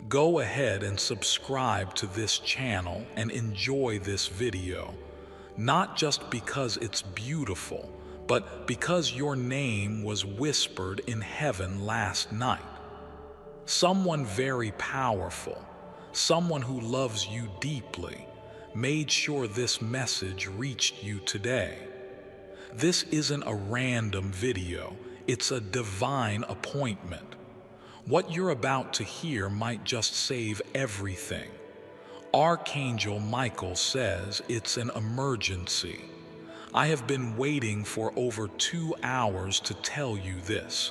Go ahead and subscribe to this channel and enjoy this video, not just because it's beautiful, but because your name was whispered in heaven last night. Someone very powerful, someone who loves you deeply, made sure this message reached you today. This isn't a random video, it's a divine appointment. What you're about to hear might just save everything. Archangel Michael says it's an emergency. I have been waiting for over 2 hours to tell you this.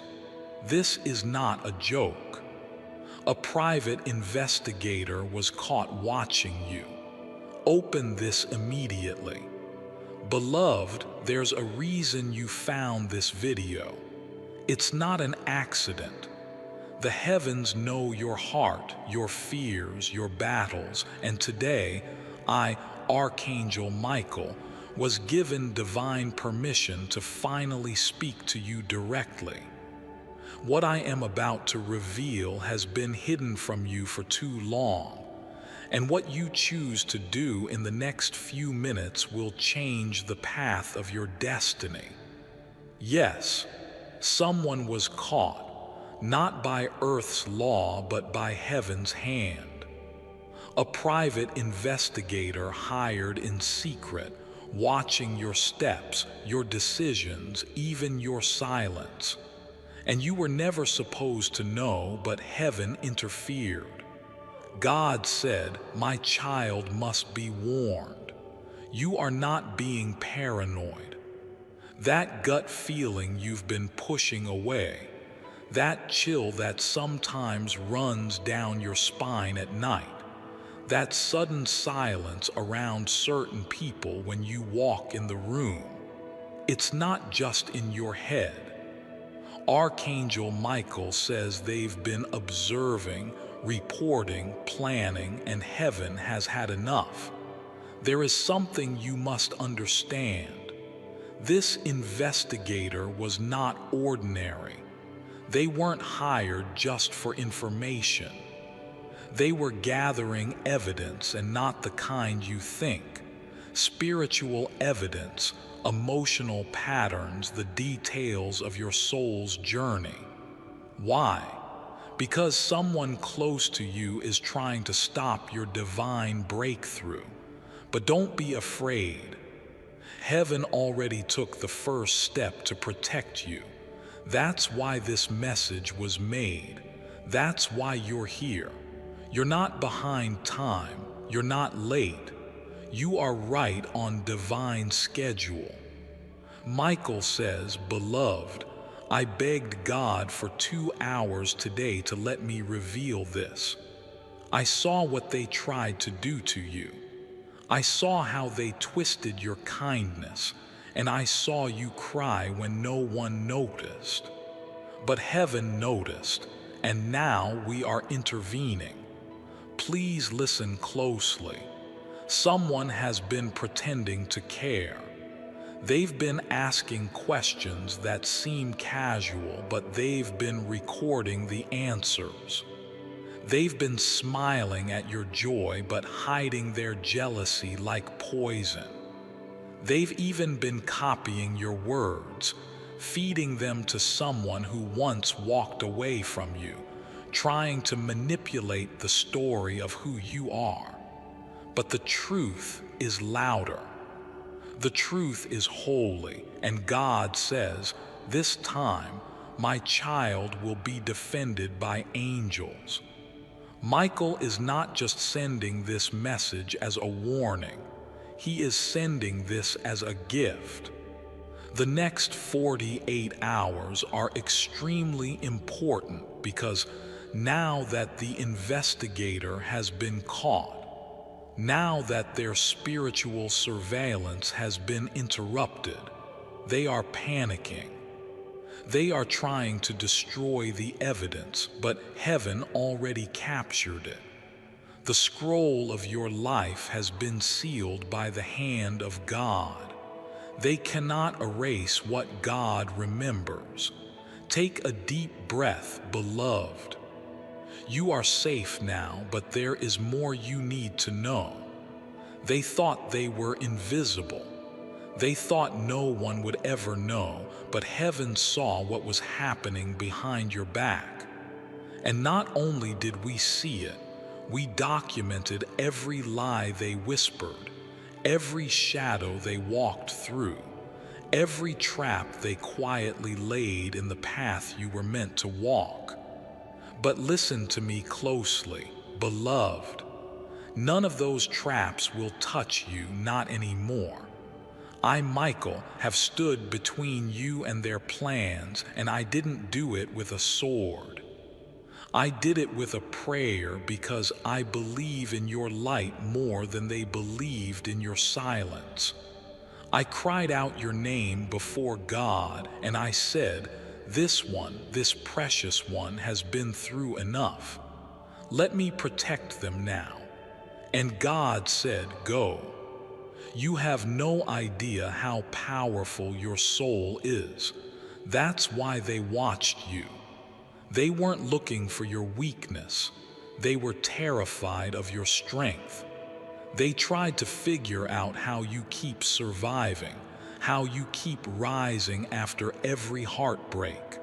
This is not a joke. A private investigator was caught watching you. Open this immediately. Beloved, there's a reason you found this video. It's not an accident. The heavens know your heart, your fears, your battles, and today, I, Archangel Michael, was given divine permission to finally speak to you directly. What I am about to reveal has been hidden from you for too long, and what you choose to do in the next few minutes will change the path of your destiny. Yes, someone was caught, not by earth's law, but by heaven's hand. A private investigator hired in secret, watching your steps, your decisions, even your silence. And you were never supposed to know, but heaven interfered. God said, "My child must be warned. You are not being paranoid. That gut feeling you've been pushing away, that chill that sometimes runs down your spine at night, that sudden silence around certain people when you walk in the room, it's not just in your head." Archangel Michael says they've been observing, reporting, planning, and heaven has had enough. There is something you must understand. This investigator was not ordinary. They weren't hired just for information. They were gathering evidence, and not the kind you think. Spiritual evidence, emotional patterns, the details of your soul's journey. Why? Because someone close to you is trying to stop your divine breakthrough. But don't be afraid. Heaven already took the first step to protect you. That's why this message was made. That's why you're here. You're not behind time. You're not late. You are right on divine schedule. Michael says, "Beloved, I begged God for 2 hours today to let me reveal this. I saw what they tried to do to you. I saw how they twisted your kindness, and I saw you cry when no one noticed. But heaven noticed, and now we are intervening. Please listen closely. Someone has been pretending to care. They've been asking questions that seem casual, but they've been recording the answers. They've been smiling at your joy, but hiding their jealousy like poison. They've even been copying your words, feeding them to someone who once walked away from you, trying to manipulate the story of who you are. But the truth is louder. The truth is holy, and God says, "This time, my child will be defended by angels." Michael is not just sending this message as a warning. He is sending this as a gift. The next 48 hours are extremely important because now that the investigator has been caught, now that their spiritual surveillance has been interrupted, they are panicking. They are trying to destroy the evidence, but heaven already captured it. The scroll of your life has been sealed by the hand of God. They cannot erase what God remembers. Take a deep breath, beloved. You are safe now, but there is more you need to know. They thought they were invisible. They thought no one would ever know, but heaven saw what was happening behind your back. And not only did we see it, we documented every lie they whispered, every shadow they walked through, every trap they quietly laid in the path you were meant to walk. But listen to me closely, beloved. None of those traps will touch you, not anymore. I, Michael, have stood between you and their plans, and I didn't do it with a sword. I did it with a prayer because I believe in your light more than they believed in your silence. I cried out your name before God, and I said, "This one, this precious one, has been through enough. Let me protect them now." And God said, "Go." You have no idea how powerful your soul is. That's why they watched you. They weren't looking for your weakness. They were terrified of your strength. They tried to figure out how you keep surviving, how you keep rising after every heartbreak.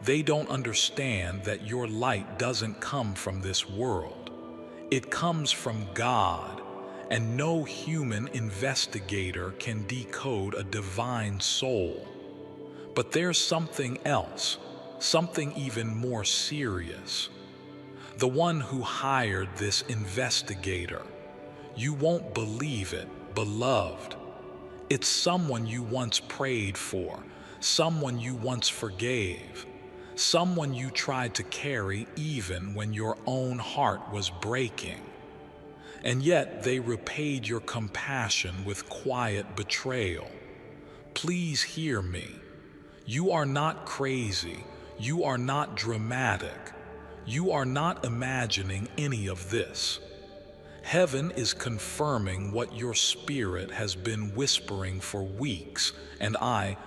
They don't understand that your light doesn't come from this world. It comes from God, and no human investigator can decode a divine soul. But there's something else, something even more serious. The one who hired this investigator, you won't believe it, beloved. It's someone you once prayed for, someone you once forgave, someone you tried to carry even when your own heart was breaking. And yet they repaid your compassion with quiet betrayal. Please hear me. You are not crazy. You are not dramatic. You are not imagining any of this. Heaven is confirming what your spirit has been whispering for weeks, and I,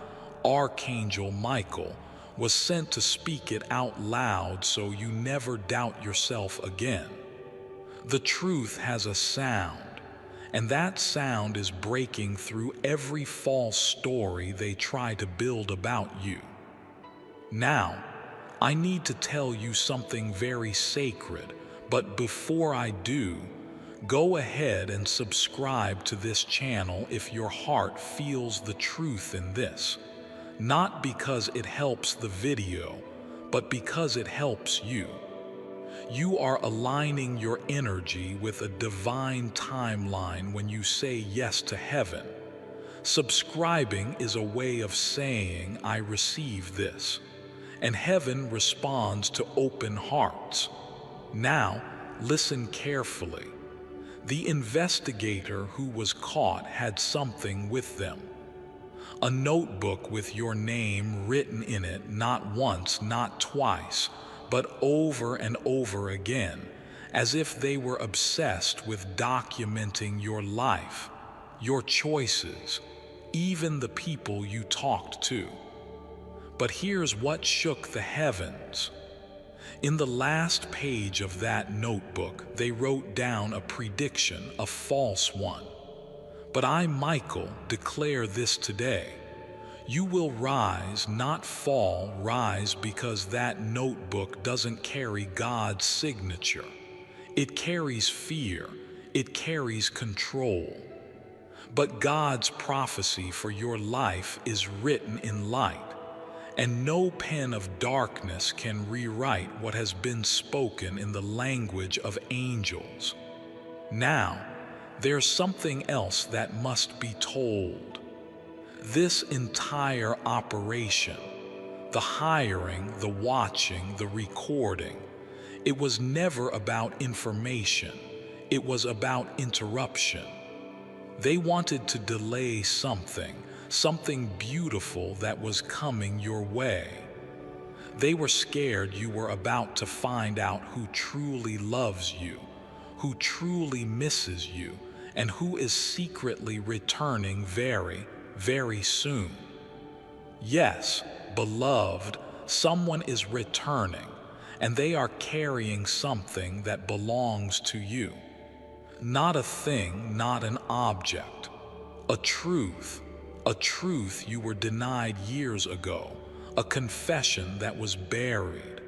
Archangel Michael, was sent to speak it out loud so you never doubt yourself again. The truth has a sound, and that sound is breaking through every false story they try to build about you. Now, I need to tell you something very sacred, but before I do, go ahead and subscribe to this channel if your heart feels the truth in this. Not because it helps the video, but because it helps you. You are aligning your energy with a divine timeline when you say yes to heaven. Subscribing is a way of saying, "I receive this," and heaven responds to open hearts. Now, listen carefully. The investigator who was caught had something with them. A notebook with your name written in it, not once, not twice, but over and over again, as if they were obsessed with documenting your life, your choices, even the people you talked to. But here's what shook the heavens. In the last page of that notebook, they wrote down a prediction, a false one. But I, Michael, declare this today. You will rise, not fall, rise, because that notebook doesn't carry God's signature. It carries fear. It carries control. But God's prophecy for your life is written in light, and no pen of darkness can rewrite what has been spoken in the language of angels. Now, there's something else that must be told. This entire operation, the hiring, the watching, the recording, it was never about information. It was about interruption. They wanted to delay something beautiful that was coming your way. They were scared you were about to find out who truly loves you, who truly misses you, and who is secretly returning very, very soon. Yes, beloved, someone is returning, and they are carrying something that belongs to you. Not a thing, not an object. A truth you were denied years ago, a confession that was buried.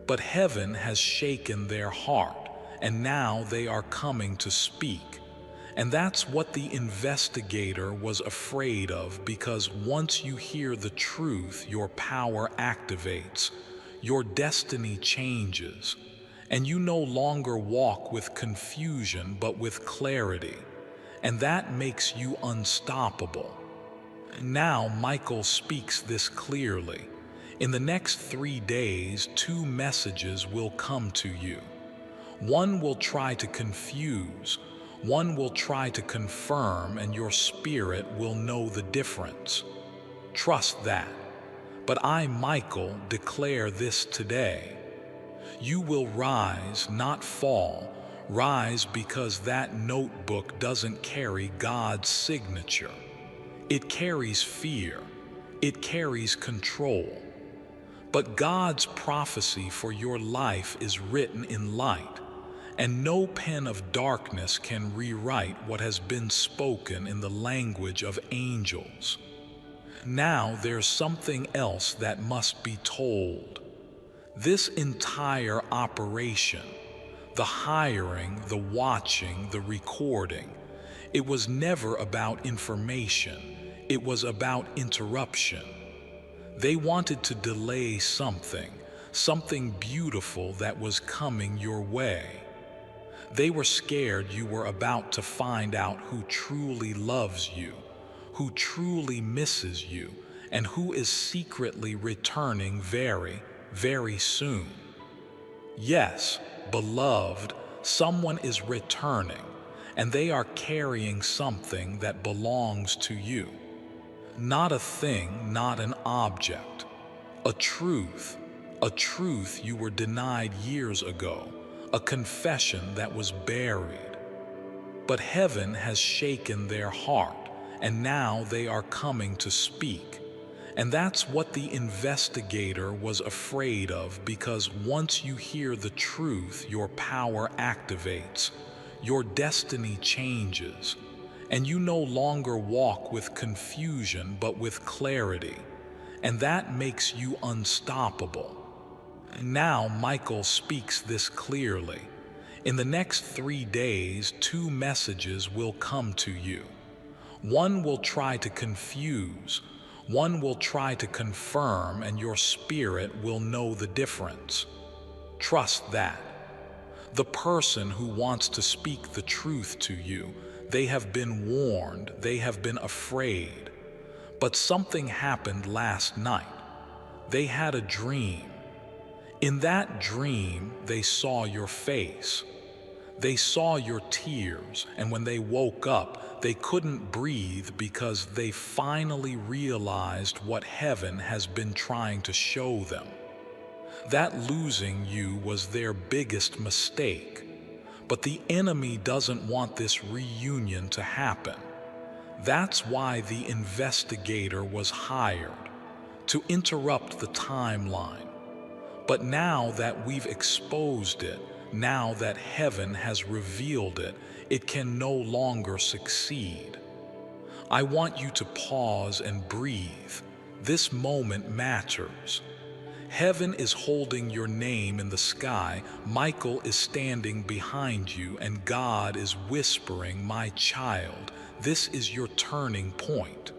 But heaven has shaken their heart, and now they are coming to speak. And that's what the investigator was afraid of, because once you hear the truth, your power activates, your destiny changes, and you no longer walk with confusion but with clarity, and that makes you unstoppable. Now Michael speaks this clearly. In the next 3 days, 2 messages will come to you. One will try to confuse, one will try to confirm, and your spirit will know the difference. Trust that. But I, Michael, declare this today. You will rise, not fall. Rise because that notebook doesn't carry God's signature. It carries fear. It carries control. But God's prophecy for your life is written in light, and no pen of darkness can rewrite what has been spoken in the language of angels. Now there's something else that must be told. This entire operation, the hiring, the watching, the recording, it was never about information. It was about interruption. They wanted to delay something beautiful that was coming your way. They were scared you were about to find out who truly loves you, who truly misses you, and who is secretly returning very, very soon. Yes, beloved, someone is returning, and they are carrying something that belongs to you. Not a thing, not an object. A truth you were denied years ago, a confession that was buried. But heaven has shaken their heart, and now they are coming to speak. And that's what the investigator was afraid of, because once you hear the truth, your power activates, your destiny changes, and you no longer walk with confusion but with clarity, and that makes you unstoppable. Now Michael speaks this clearly. In the next 3 days, 2 messages will come to you. One will try to confuse, one will try to confirm, and your spirit will know the difference. Trust that. The person who wants to speak the truth to you, they have been warned, they have been afraid. But something happened last night. They had a dream. In that dream, they saw your face. They saw your tears, and when they woke up, they couldn't breathe because they finally realized what heaven has been trying to show them. That losing you was their biggest mistake. But the enemy doesn't want this reunion to happen. That's why the investigator was hired, to interrupt the timeline. But now that we've exposed it, now that heaven has revealed it, it can no longer succeed. I want you to pause and breathe. This moment matters. Heaven is holding your name in the sky, Michael is standing behind you, and God is whispering, "My child, this is your turning point.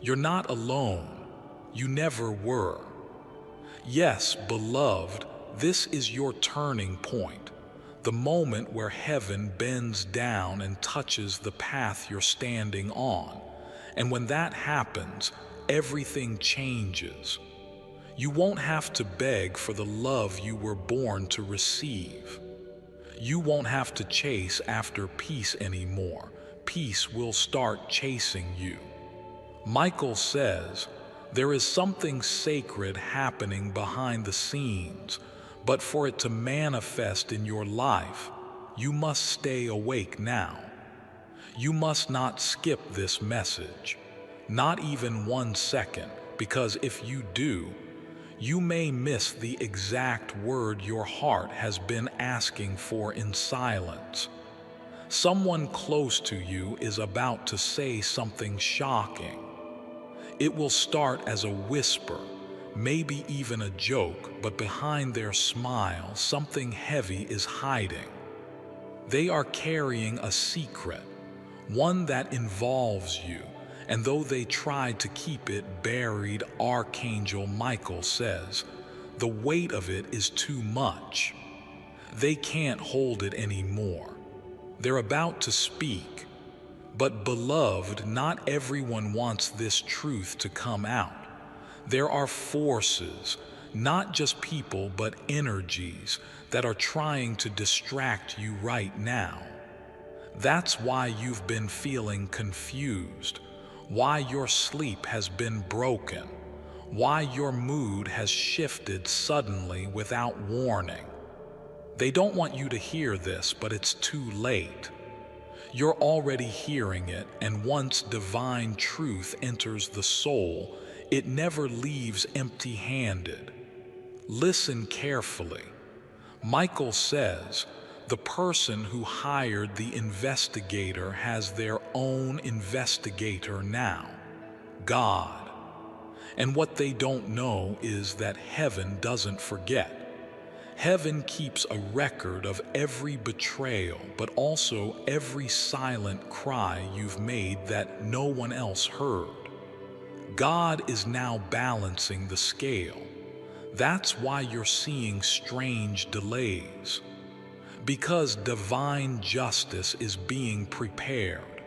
You're not alone. You never were. Yes, beloved, this is your turning point, the moment where heaven bends down and touches the path you're standing on. And when that happens, everything changes. You won't have to beg for the love you were born to receive. You won't have to chase after peace anymore. Peace will start chasing you. Michael says, there is something sacred happening behind the scenes, but for it to manifest in your life, you must stay awake now. You must not skip this message, not even 1 second, because if you do, You may miss the exact word your heart has been asking for in silence. Someone close to you is about to say something shocking. It will start as a whisper, maybe even a joke, but behind their smile, something heavy is hiding. They are carrying a secret, one that involves you, and though they tried to keep it buried, Archangel Michael says, the weight of it is too much. They can't hold it anymore. They're about to speak. But beloved, not everyone wants this truth to come out. There are forces, not just people, but energies that are trying to distract you right now. That's why you've been feeling confused, why your sleep has been broken, why your mood has shifted suddenly without warning. They don't want you to hear this, but it's too late. You're already hearing it, and once divine truth enters the soul, it never leaves empty-handed. Listen carefully. Michael says, the person who hired the investigator has their own investigator now, God. And what they don't know is that heaven doesn't forget. Heaven keeps a record of every betrayal, but also every silent cry you've made that no one else heard. God is now balancing the scale. That's why you're seeing strange delays. Because divine justice is being prepared.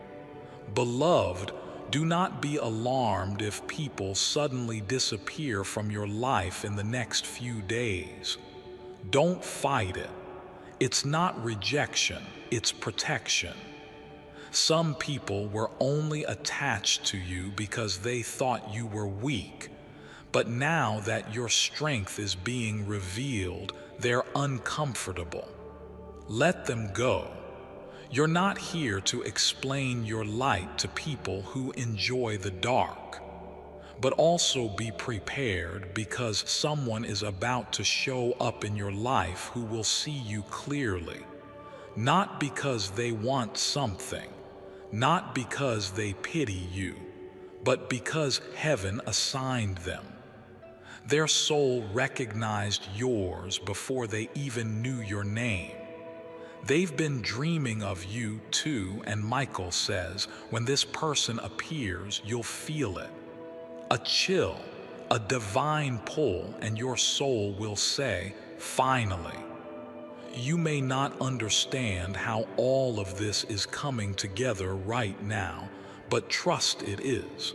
Beloved, do not be alarmed if people suddenly disappear from your life in the next few days. Don't fight it. It's not rejection, it's protection. Some people were only attached to you because they thought you were weak. But now that your strength is being revealed, they're uncomfortable. Let them go. You're not here to explain your light to people who enjoy the dark. But also be prepared, because someone is about to show up in your life who will see you clearly. Not because they want something, not because they pity you, but because heaven assigned them. Their soul recognized yours before they even knew your name. They've been dreaming of you too, and Michael says, when this person appears, you'll feel it. A chill, a divine pull, and your soul will say, finally. You may not understand how all of this is coming together right now, but trust it is.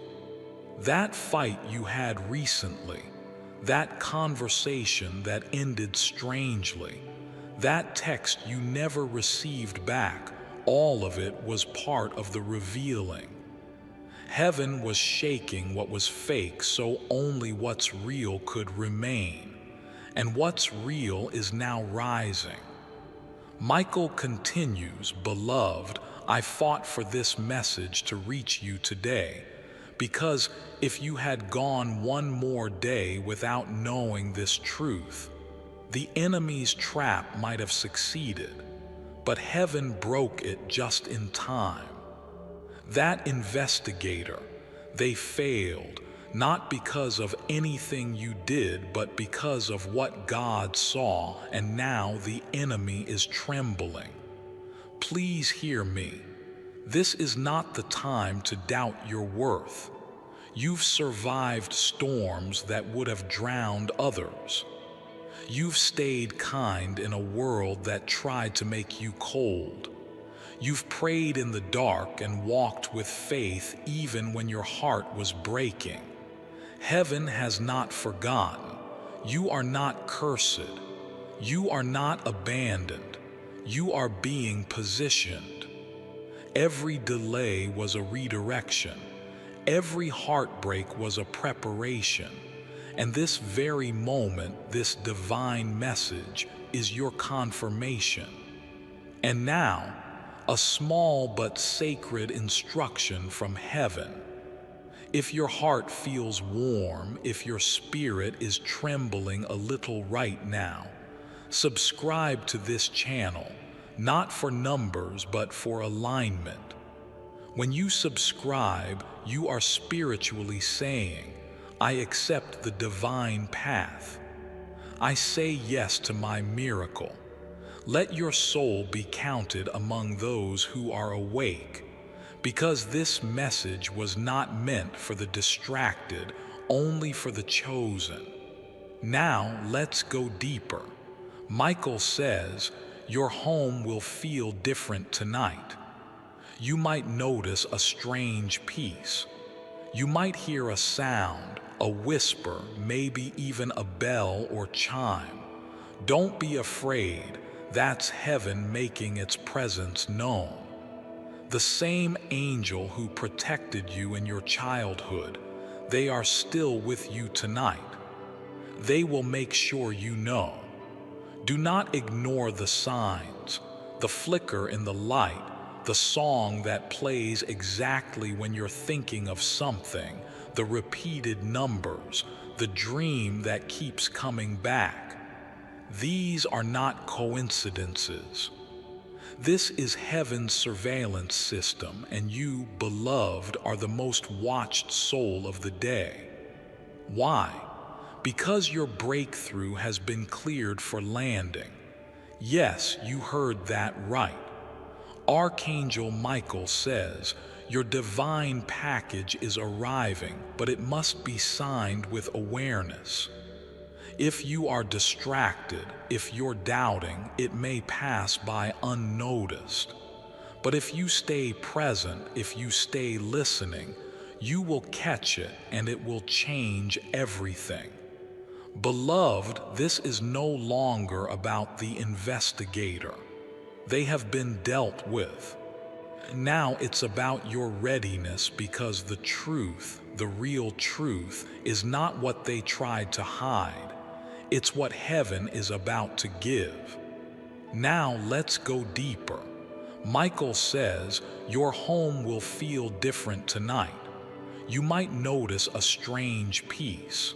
That fight you had recently, that conversation that ended strangely, that text you never received back, all of it was part of the revealing. Heaven was shaking what was fake so only what's real could remain, and what's real is now rising. Michael continues, beloved, I fought for this message to reach you today, because if you had gone one more day without knowing this truth, the enemy's trap might have succeeded, but heaven broke it just in time. That investigator, they failed, not because of anything you did, but because of what God saw, and now the enemy is trembling. Please hear me. This is not the time to doubt your worth. You've survived storms that would have drowned others. You've stayed kind in a world that tried to make you cold. You've prayed in the dark and walked with faith even when your heart was breaking. Heaven has not forgotten. You are not cursed. You are not abandoned. You are being positioned. Every delay was a redirection. Every heartbreak was a preparation. And this very moment, this divine message, is your confirmation. And now, a small but sacred instruction from heaven. If your heart feels warm, if your spirit is trembling a little right now, subscribe to this channel, not for numbers but for alignment. When you subscribe, you are spiritually saying, I accept the divine path. I say yes to my miracle. Let your soul be counted among those who are awake, because this message was not meant for the distracted, only for the chosen. Now let's go deeper. Michael says, your home will feel different tonight. You might notice a strange peace. You might hear a sound, a whisper, maybe even a bell or chime. Don't be afraid, that's heaven making its presence known. The same angel who protected you in your childhood, they are still with you tonight. They will make sure you know. Do not ignore the signs, the flicker in the light, the song that plays exactly when you're thinking of something, the repeated numbers, the dream that keeps coming back. These are not coincidences. This is heaven's surveillance system, and you, beloved, are the most watched soul of the day. Why? Because your breakthrough has been cleared for landing. Yes, you heard that right. Archangel Michael says, your divine package is arriving, but it must be signed with awareness. If you are distracted, if you're doubting, it may pass by unnoticed. But if you stay present, if you stay listening, you will catch it and it will change everything. Beloved, this is no longer about the investigator. They have been dealt with. Now it's about your readiness, because the truth, the real truth, is not what they tried to hide. It's what heaven is about to give. Now let's go deeper. Michael says, your home will feel different tonight. You might notice a strange peace.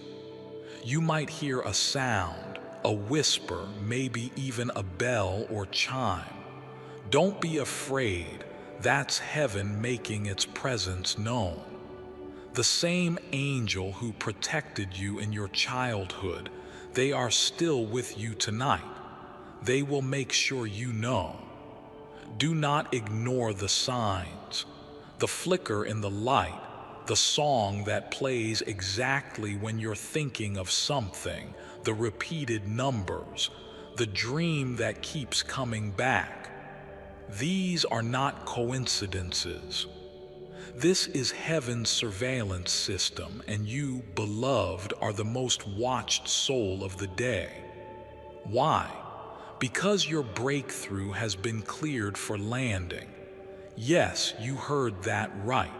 You might hear a sound, a whisper, maybe even a bell or chime. Don't be afraid, that's heaven making its presence known. The same angel who protected you in your childhood, they are still with you tonight. They will make sure you know. Do not ignore the signs, the flicker in the light, the song that plays exactly when you're thinking of something, the repeated numbers, the dream that keeps coming back. These are not coincidences. This is heaven's surveillance system, and you, beloved, are the most watched soul of the day. Why? Because your breakthrough has been cleared for landing. Yes, you heard that right.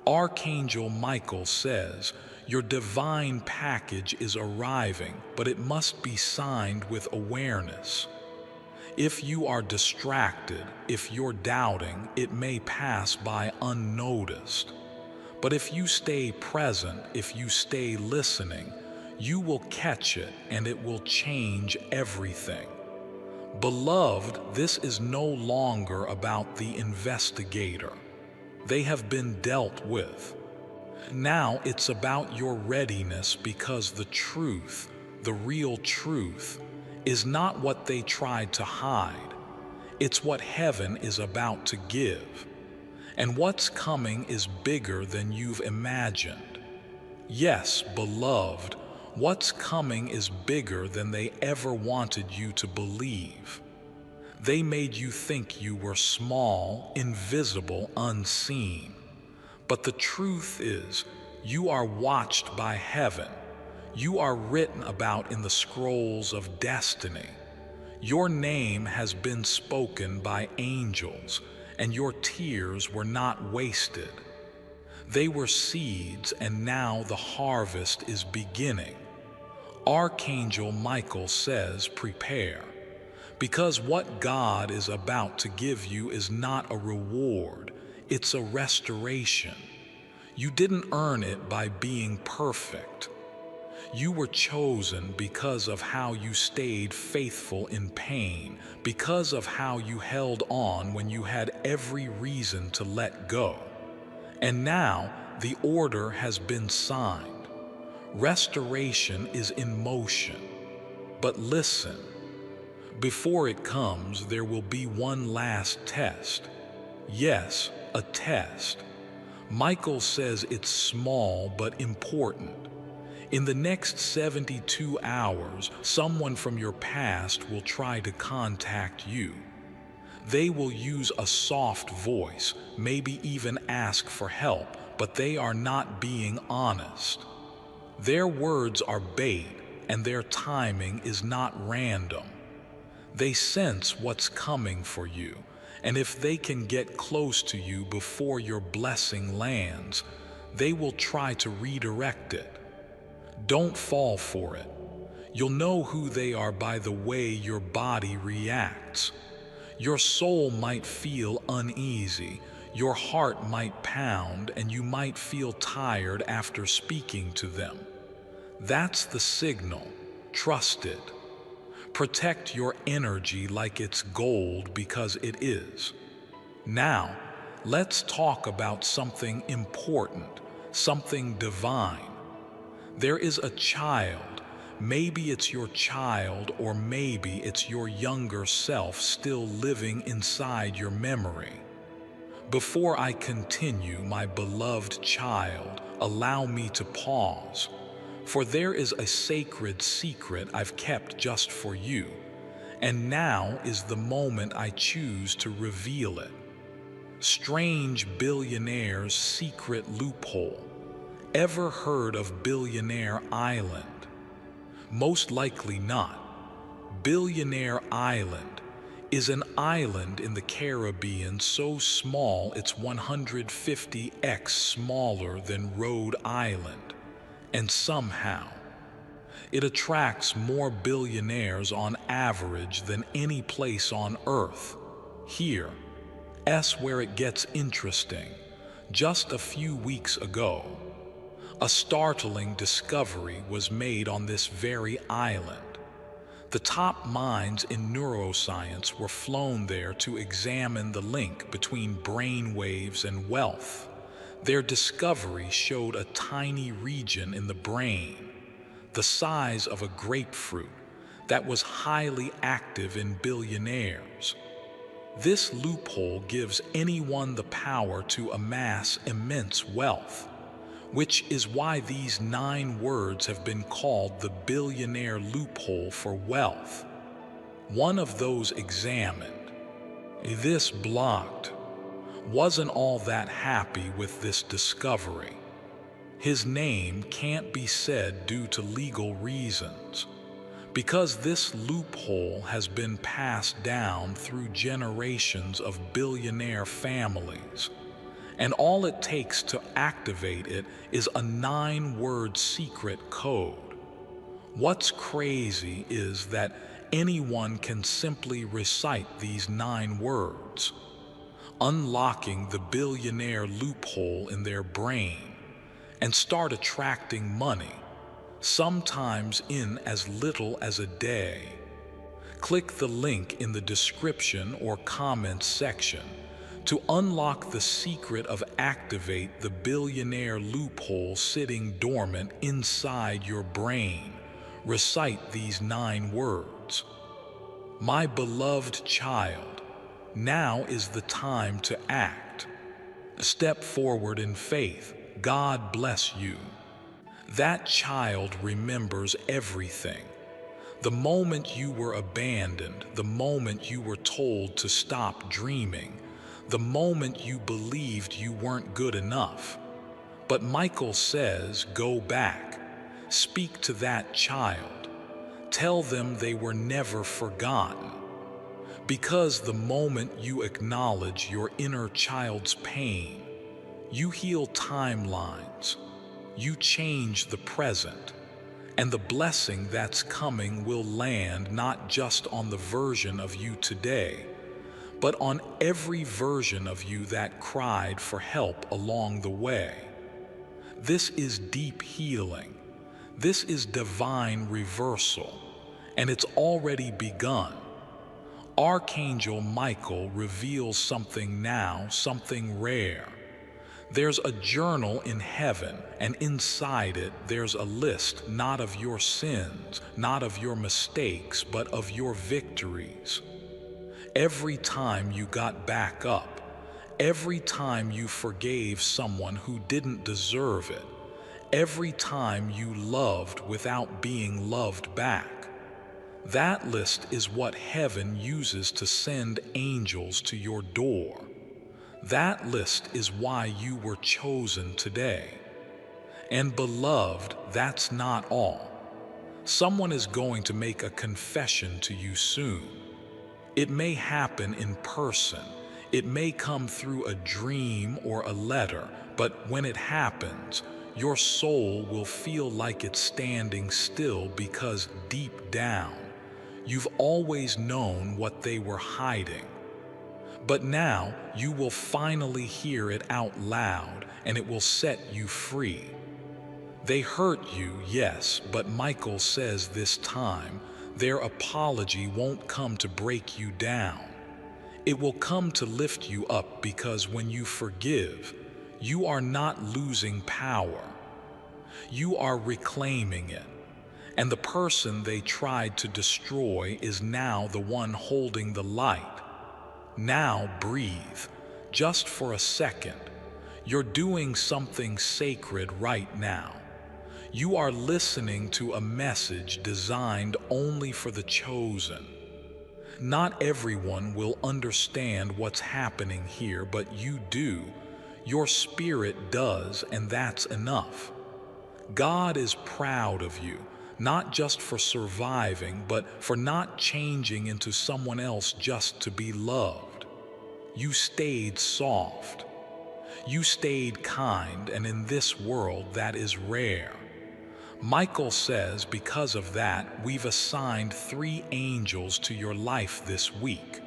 Archangel Michael says, your divine package is arriving, but it must be signed with awareness. If you are distracted, if you're doubting, it may pass by unnoticed. But if you stay present, if you stay listening, you will catch it and it will change everything. Beloved, this is no longer about the investigator. They have been dealt with. Now it's about your readiness, because the truth, the real truth, is not what they tried to hide. It's what heaven is about to give. And what's coming is bigger than you've imagined. Yes, beloved, what's coming is bigger than they ever wanted you to believe. They made you think you were small, invisible, unseen. But the truth is, you are watched by heaven. You are written about in the scrolls of destiny. Your name has been spoken by angels, and your tears were not wasted. They were seeds, and now the harvest is beginning. Archangel Michael says, prepare, because what God is about to give you is not a reward, it's a restoration. You didn't earn it by being perfect. You were chosen because of how you stayed faithful in pain, because of how you held on when you had every reason to let go. And now the order has been signed. Restoration is in motion. But listen, before it comes, there will be one last test. Yes, a test. Michael says it's small but important. In the next 72 hours, someone from your past will try to contact you. They will use a soft voice, maybe even ask for help, but they are not being honest. Their words are bait, and their timing is not random. They sense what's coming for you, and if they can get close to you before your blessing lands, they will try to redirect it. Don't fall for it. You'll know who they are by the way your body reacts. Your soul might feel uneasy, your heart might pound, and you might feel tired after speaking to them. That's the signal. Trust it. Protect your energy like it's gold, because it is. Now, let's talk about something important, something divine. There is a child. Maybe it's your child, or maybe it's your younger self still living inside your memory. Before I continue, my beloved child, allow me to pause, for there is a sacred secret I've kept just for you, and now is the moment I choose to reveal it. Strange billionaire's secret loophole. Ever heard of Billionaire Island? Most likely not. Billionaire Island is an island in the Caribbean so small it's 150x smaller than Rhode Island. And somehow, it attracts more billionaires on average than any place on Earth. Here's where it gets interesting. Just a few weeks ago, a startling discovery was made on this very island. The top minds in neuroscience were flown there to examine the link between brain waves and wealth. Their discovery showed a tiny region in the brain, the size of a grapefruit, that was highly active in billionaires. This loophole gives anyone the power to amass immense wealth, which is why these 9 words have been called the billionaire loophole for wealth. One of those examined, this blocked, wasn't all that happy with this discovery. His name can't be said due to legal reasons, because this loophole has been passed down through generations of billionaire families. And all it takes to activate it is a 9-word secret code. What's crazy is that anyone can simply recite these 9 words, unlocking the billionaire loophole in their brain, and start attracting money, sometimes in as little as a day. Click the link in the description or comments section to unlock the secret of activate the billionaire loophole sitting dormant inside your brain. Recite these 9 words. My beloved child, now is the time to act. Step forward in faith. God bless you. That child remembers everything. The moment you were abandoned, the moment you were told to stop dreaming, the moment you believed you weren't good enough. But Michael says, go back. Speak to that child. Tell them they were never forgotten. Because the moment you acknowledge your inner child's pain, you heal timelines, you change the present, and the blessing that's coming will land not just on the version of you today, but on every version of you that cried for help along the way. This is deep healing. This is divine reversal, and it's already begun. Archangel Michael reveals something now, something rare. There's a journal in heaven, and inside it there's a list not of your sins, not of your mistakes, but of your victories. Every time you got back up, every time you forgave someone who didn't deserve it, every time you loved without being loved back. That list is what heaven uses to send angels to your door. That list is why you were chosen today. And beloved, that's not all. Someone is going to make a confession to you soon. It may happen in person. It may come through a dream or a letter, but when it happens, your soul will feel like it's standing still because deep down, you've always known what they were hiding. But now you will finally hear it out loud, and it will set you free. They hurt you, yes, but Michael says this time, their apology won't come to break you down. It will come to lift you up, because when you forgive, you are not losing power. You are reclaiming it. And the person they tried to destroy is now the one holding the light. Now breathe, just for a second. You're doing something sacred right now. You are listening to a message designed only for the chosen. Not everyone will understand what's happening here, but you do. Your spirit does, and that's enough. God is proud of you, not just for surviving, but for not changing into someone else just to be loved. You stayed soft. You stayed kind, and in this world that is rare. Michael says because of that, we've assigned 3 angels to your life this week.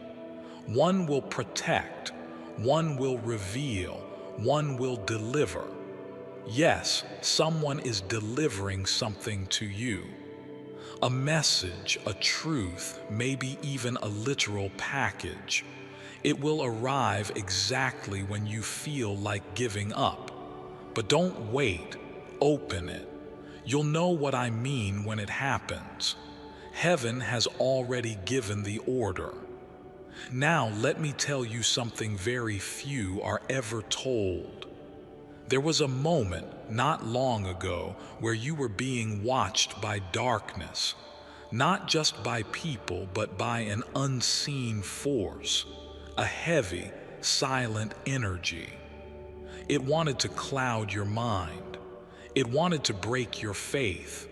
One will protect, one will reveal, one will deliver. Yes, someone is delivering something to you. A message, a truth, maybe even a literal package. It will arrive exactly when you feel like giving up. But don't wait, open it. You'll know what I mean when it happens. Heaven has already given the order. Now let me tell you something very few are ever told. There was a moment not long ago where you were being watched by darkness, not just by people, but by an unseen force, a heavy, silent energy. It wanted to cloud your mind. It wanted to break your faith.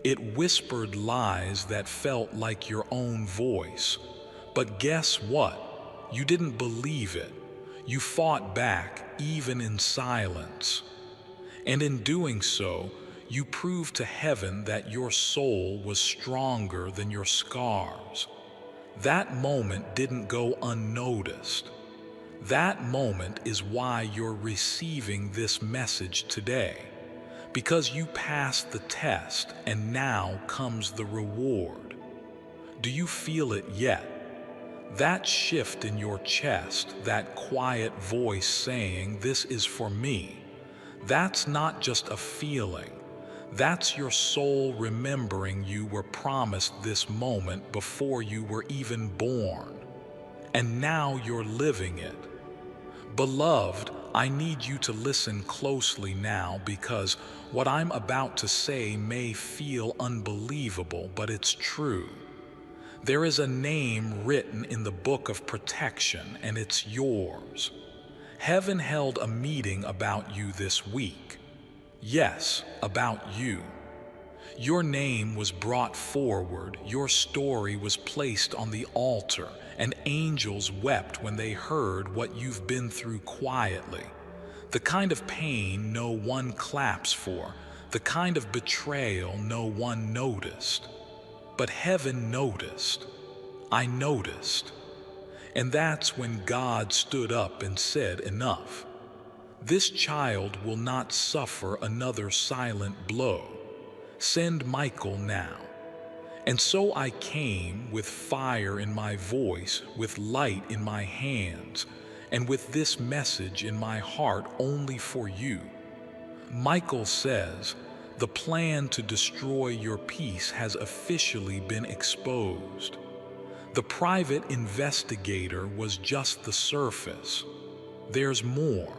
It whispered lies that felt like your own voice. But guess what? You didn't believe it. You fought back, even in silence. And in doing so, you proved to heaven that your soul was stronger than your scars. That moment didn't go unnoticed. That moment is why you're receiving this message today. Because you passed the test, and now comes the reward. Do you feel it yet? That shift in your chest, that quiet voice saying, "This is for me," that's not just a feeling. That's your soul remembering you were promised this moment before you were even born. And now you're living it. Beloved, I need you to listen closely now, because what I'm about to say may feel unbelievable, but it's true. There is a name written in the book of protection, and it's yours. Heaven held a meeting about you this week. Yes, about you. Your name was brought forward, your story was placed on the altar, and angels wept when they heard what you've been through quietly. The kind of pain no one claps for, the kind of betrayal no one noticed. But heaven noticed. I noticed. And that's when God stood up and said, "Enough." This child will not suffer another silent blow. Send Michael now. And so I came with fire in my voice, with light in my hands, and with this message in my heart only for you. Michael says, the plan to destroy your peace has officially been exposed. The private investigator was just the surface. There's more.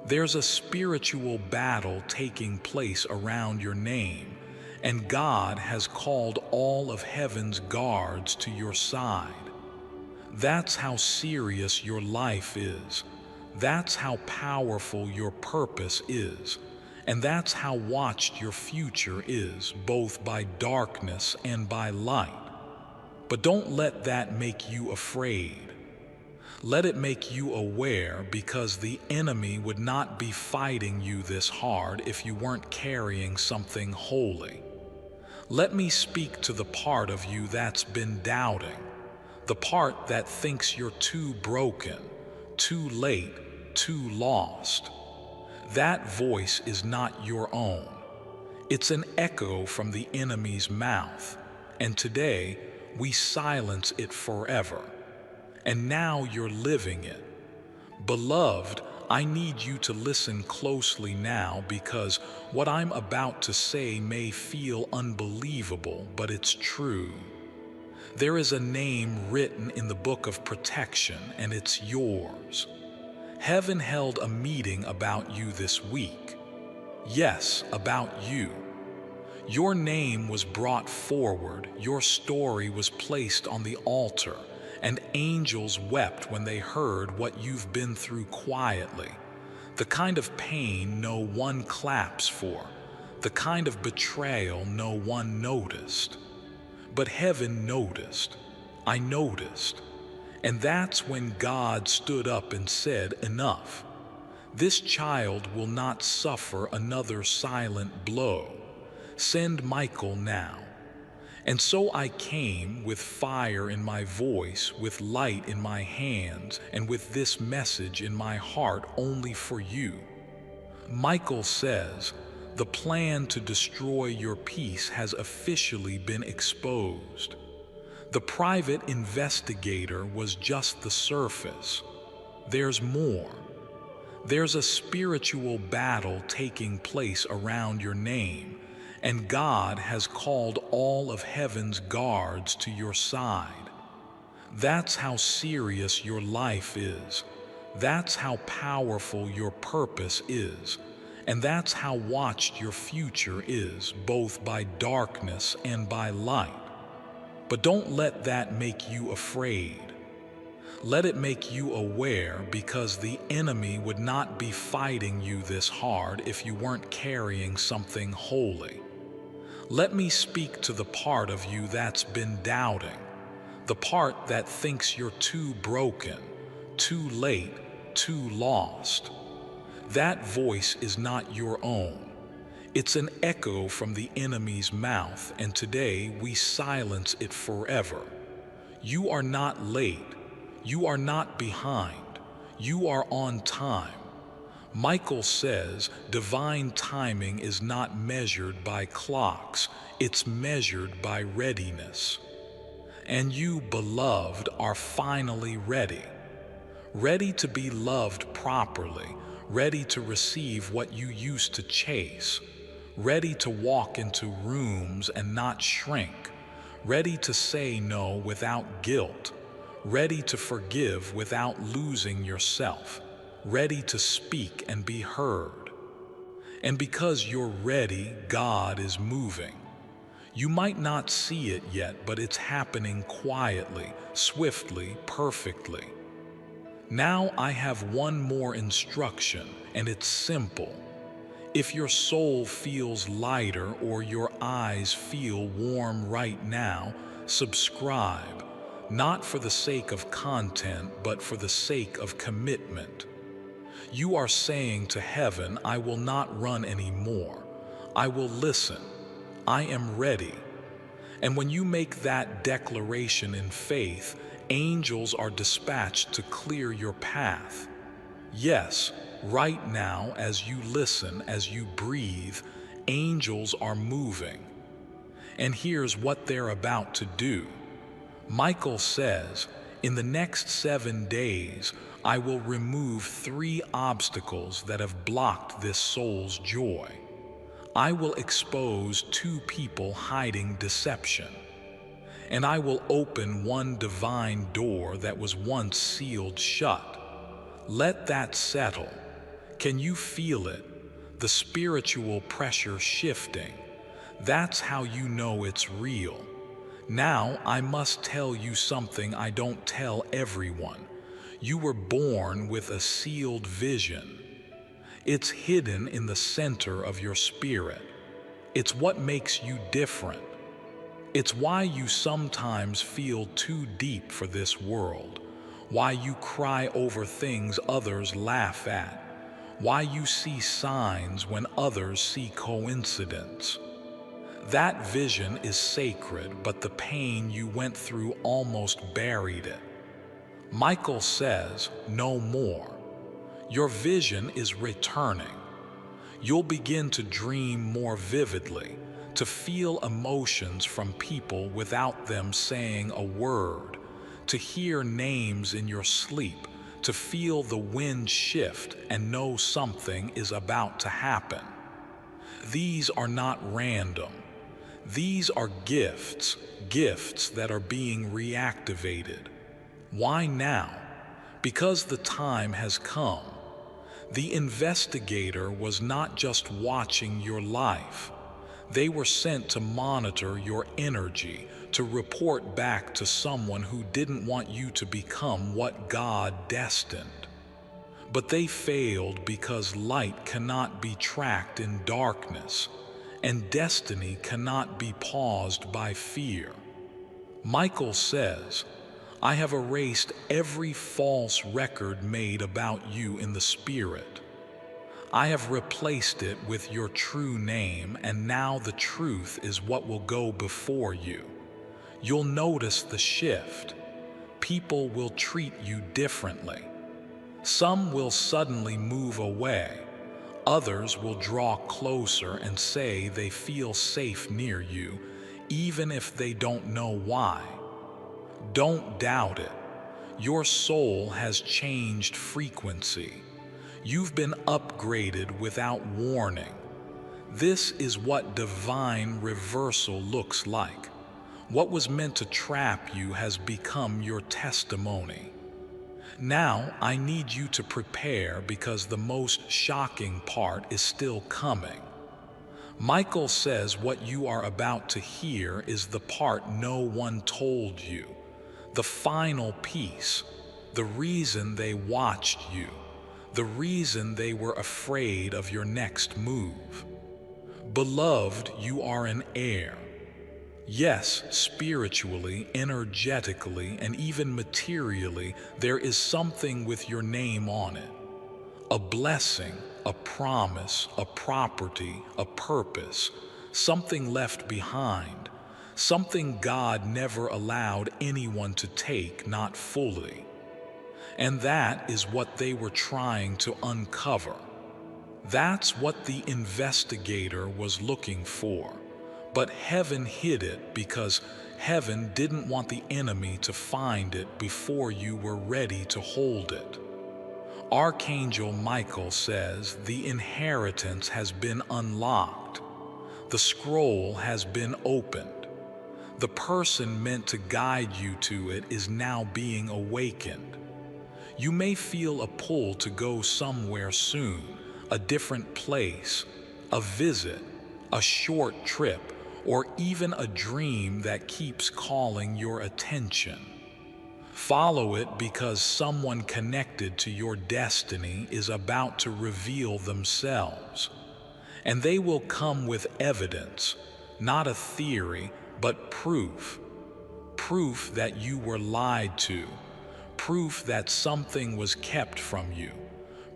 There's a spiritual battle taking place around your name, and God has called all of heaven's guards to your side. That's how serious your life is. That's how powerful your purpose is. And that's how watched your future is, both by darkness and by light. But don't let that make you afraid. Let it make you aware, because the enemy would not be fighting you this hard if you weren't carrying something holy. Let me speak to the part of you that's been doubting, the part that thinks you're too broken, too late, too lost. That voice is not your own. It's an echo from the enemy's mouth, and today we silence it forever. And now you're living it. Beloved, I need you to listen closely now, because what I'm about to say may feel unbelievable, but it's true. There is a name written in the book of protection, and it's yours. Heaven held a meeting about you this week. Yes, about you. Your name was brought forward, your story was placed on the altar, and angels wept when they heard what you've been through quietly. The kind of pain no one claps for, the kind of betrayal no one noticed. But heaven noticed. I noticed. And that's when God stood up and said, enough. This child will not suffer another silent blow. Send Michael now. And so I came with fire in my voice, with light in my hands, and with this message in my heart only for you. Michael says, the plan to destroy your peace has officially been exposed. The private investigator was just the surface. There's more. There's a spiritual battle taking place around your name, and God has called all of heaven's guards to your side. That's how serious your life is. That's how powerful your purpose is. And that's how watched your future is, both by darkness and by light. But don't let that make you afraid. Let it make you aware, because the enemy would not be fighting you this hard if you weren't carrying something holy. Let me speak to the part of you that's been doubting, the part that thinks you're too broken, too late, too lost. That voice is not your own. It's an echo from the enemy's mouth, and today we silence it forever. You are not late. You are not behind. You are on time. Michael says divine timing is not measured by clocks, it's measured by readiness. And you, beloved, are finally ready. Ready to be loved properly, ready to receive what you used to chase, ready to walk into rooms and not shrink, ready to say no without guilt, ready to forgive without losing yourself, ready to speak and be heard. And because you're ready, God is moving. You might not see it yet, but it's happening quietly, swiftly, perfectly. Now I have one more instruction, and it's simple. If your soul feels lighter or your eyes feel warm right now, subscribe, not for the sake of content, but for the sake of commitment. You are saying to heaven, I will not run anymore. I will listen. I am ready. And when you make that declaration in faith, angels are dispatched to clear your path. Yes, right now, as you listen, as you breathe, angels are moving. And here's what they're about to do. Michael says, in the next 7 days, I will remove 3 obstacles that have blocked this soul's joy. I will expose 2 people hiding deception. And I will open 1 divine door that was once sealed shut. Let that settle. Can you feel it? The spiritual pressure shifting. That's how you know it's real. Now I must tell you something I don't tell everyone. You were born with a sealed vision. It's hidden in the center of your spirit. It's what makes you different. It's why you sometimes feel too deep for this world, why you cry over things others laugh at, why you see signs when others see coincidence. That vision is sacred, but the pain you went through almost buried it. Michael says, no more. Your vision is returning. You'll begin to dream more vividly, to feel emotions from people without them saying a word, to hear names in your sleep, to feel the wind shift and know something is about to happen. These are not random. These are gifts, gifts that are being reactivated. Why now? Because the time has come. The investigator was not just watching your life. They were sent to monitor your energy, to report back to someone who didn't want you to become what God destined. But they failed because light cannot be tracked in darkness, and destiny cannot be paused by fear. Michael says, I have erased every false record made about you in the spirit. I have replaced it with your true name, and now the truth is what will go before you. You'll notice the shift. People will treat you differently. Some will suddenly move away. Others will draw closer and say they feel safe near you, even if they don't know why. Don't doubt it. Your soul has changed frequency. You've been upgraded without warning. This is what divine reversal looks like. What was meant to trap you has become your testimony. Now I need you to prepare, because the most shocking part is still coming. Michael says what you are about to hear is the part no one told you. The final piece, the reason they watched you, the reason they were afraid of your next move. Beloved, you are an heir. Yes, spiritually, energetically, and even materially, there is something with your name on it. A blessing, a promise, a property, a purpose, something left behind. Something God never allowed anyone to take, not fully. And that is what they were trying to uncover. That's what the investigator was looking for. But heaven hid it because heaven didn't want the enemy to find it before you were ready to hold it. Archangel Michael says the inheritance has been unlocked. The scroll has been opened. The person meant to guide you to it is now being awakened. You may feel a pull to go somewhere soon, a different place, a visit, a short trip, or even a dream that keeps calling your attention. Follow it, because someone connected to your destiny is about to reveal themselves. And they will come with evidence, not a theory, but proof. Proof that you were lied to. Proof that something was kept from you.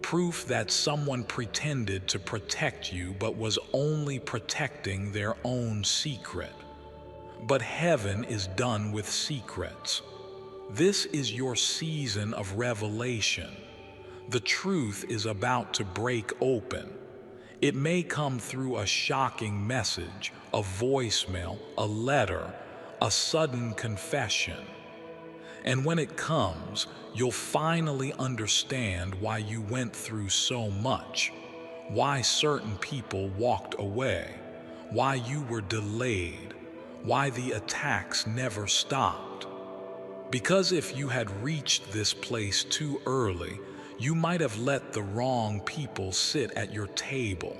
Proof that someone pretended to protect you but was only protecting their own secret. But heaven is done with secrets. This is your season of revelation. The truth is about to break open. It may come through a shocking message, a voicemail, a letter, a sudden confession. And when it comes, you'll finally understand why you went through so much, why certain people walked away, why you were delayed, why the attacks never stopped. Because if you had reached this place too early, you might have let the wrong people sit at your table.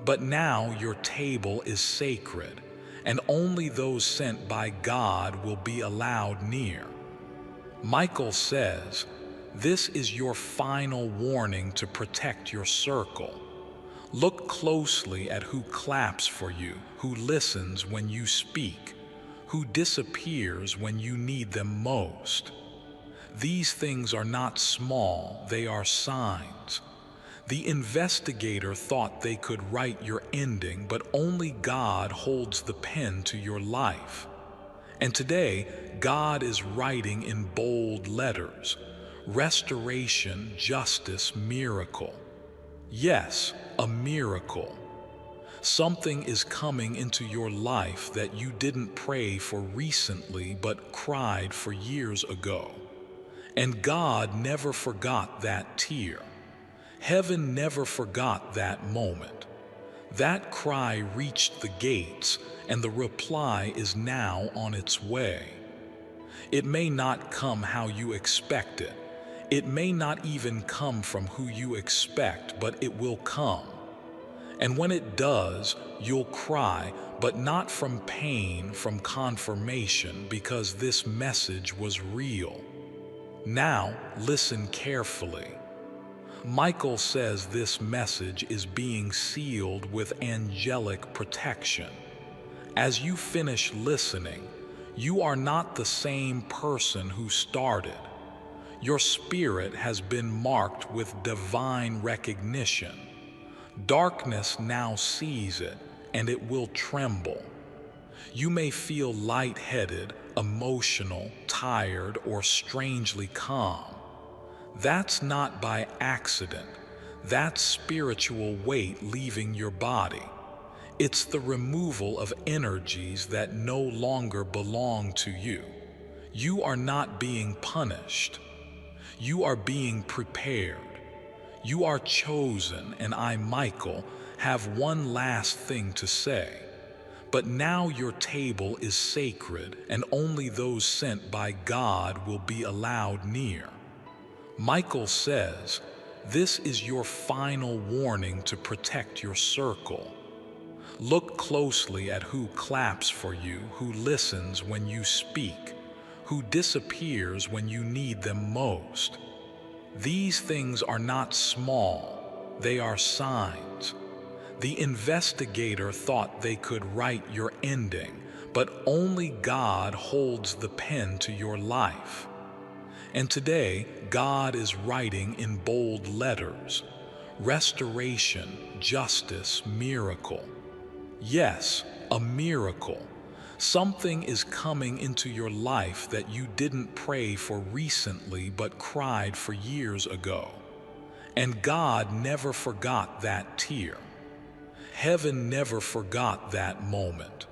But now your table is sacred, and only those sent by God will be allowed near. Michael says, "This is your final warning to protect your circle. Look closely at who claps for you, who listens when you speak, who disappears when you need them most." These things are not small, they are signs. The investigator thought they could write your ending, but only God holds the pen to your life. And today, God is writing in bold letters, restoration, justice, miracle. Yes, a miracle. Something is coming into your life that you didn't pray for recently but cried for years ago. And God never forgot that tear. Heaven never forgot that moment. That cry reached the gates, and the reply is now on its way. It may not come how you expect it. It may not even come from who you expect, but it will come. And when it does, you'll cry, but not from pain, from confirmation, because this message was real. Now, listen carefully. Michael says this message is being sealed with angelic protection. As you finish listening, you are not the same person who started. Your spirit has been marked with divine recognition. Darkness now sees it, and it will tremble. You may feel lightheaded, emotional, tired, or strangely calm. That's not by accident. That's spiritual weight leaving your body. It's the removal of energies that no longer belong to you. You are not being punished. You are being prepared. You are chosen, and I, Michael, have one last thing to say. But now your table is sacred, and only those sent by God will be allowed near. Michael says, "This is your final warning to protect your circle. Look closely at who claps for you, who listens when you speak, who disappears when you need them most. These things are not small, they are signs." The investigator thought they could write your ending, but only God holds the pen to your life. And today, God is writing in bold letters, restoration, justice, miracle. Yes, a miracle. Something is coming into your life that you didn't pray for recently but cried for years ago. And God never forgot that tear. Heaven never forgot that moment.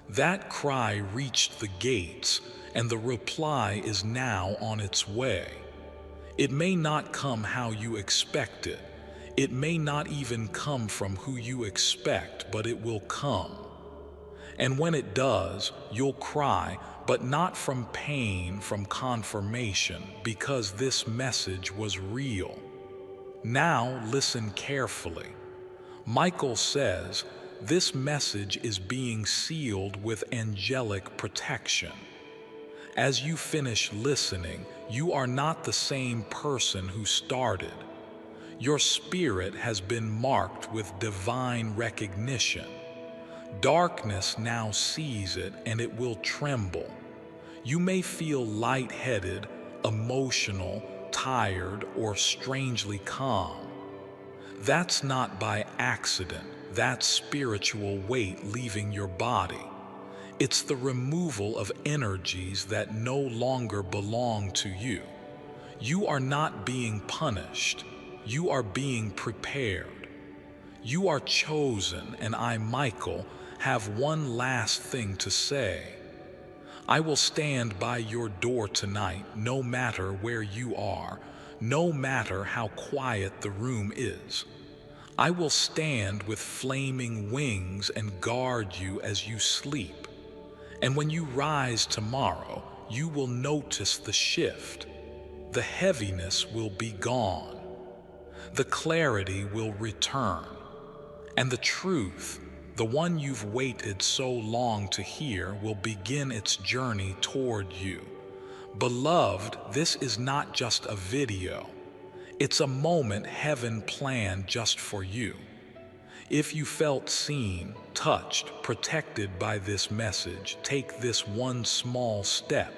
That cry reached the gates, and the reply is now on its way. It may not come how you expect it. It may not even come from who you expect, but it will come. And when it does, you'll cry, but not from pain, from confirmation, because this message was real. Now listen carefully. Michael says, "This message is being sealed with angelic protection." As you finish listening, you are not the same person who started. Your spirit has been marked with divine recognition. Darkness now sees it, and it will tremble. You may feel lightheaded, emotional, tired, or strangely calm. That's not by accident. That's spiritual weight leaving your body. It's the removal of energies that no longer belong to you. You are not being punished. You are being prepared. You are chosen, and I, Michael, have one last thing to say. I will stand by your door tonight, no matter where you are, no matter how quiet the room is. I will stand with flaming wings and guard you as you sleep. And when you rise tomorrow, you will notice the shift. The heaviness will be gone. The clarity will return. And the truth, the one you've waited so long to hear, will begin its journey toward you. Beloved, this is not just a video. It's a moment heaven planned just for you. If you felt seen, touched, protected by this message, take this one small step.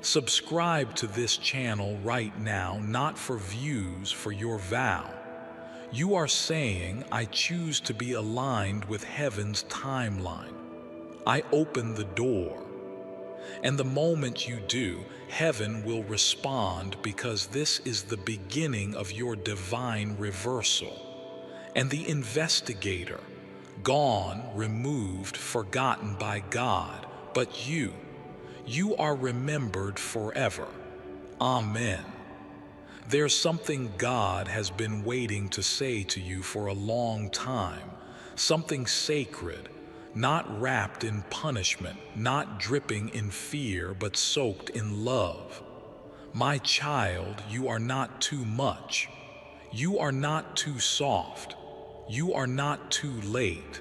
Subscribe to this channel right now, not for views, for your vow. You are saying, I choose to be aligned with heaven's timeline. I open the door. And the moment you do, heaven will respond, because this is the beginning of your divine reversal. And the investigator, gone, removed, forgotten by God, but you are remembered forever. Amen. There's something God has been waiting to say to you for a long time, something sacred, not wrapped in punishment, not dripping in fear, but soaked in love. My child, you are not too much. You are not too soft. You are not too late.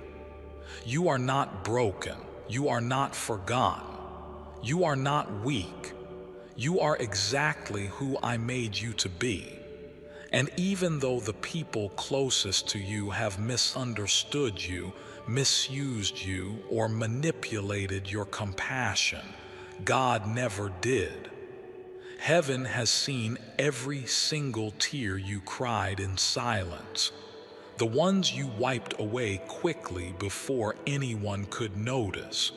You are not broken. You are not forgotten. You are not weak. You are exactly who I made you to be. And even though the people closest to you have misunderstood you, misused you, or manipulated your compassion, God never did. Heaven has seen every single tear you cried in silence, the ones you wiped away quickly before anyone could notice,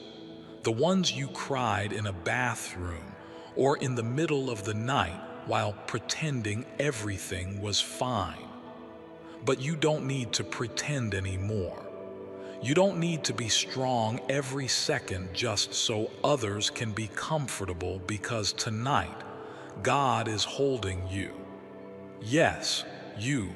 the ones you cried in a bathroom or in the middle of the night while pretending everything was fine. But you don't need to pretend anymore. You don't need to be strong every second just so others can be comfortable, because tonight, God is holding you. Yes, you.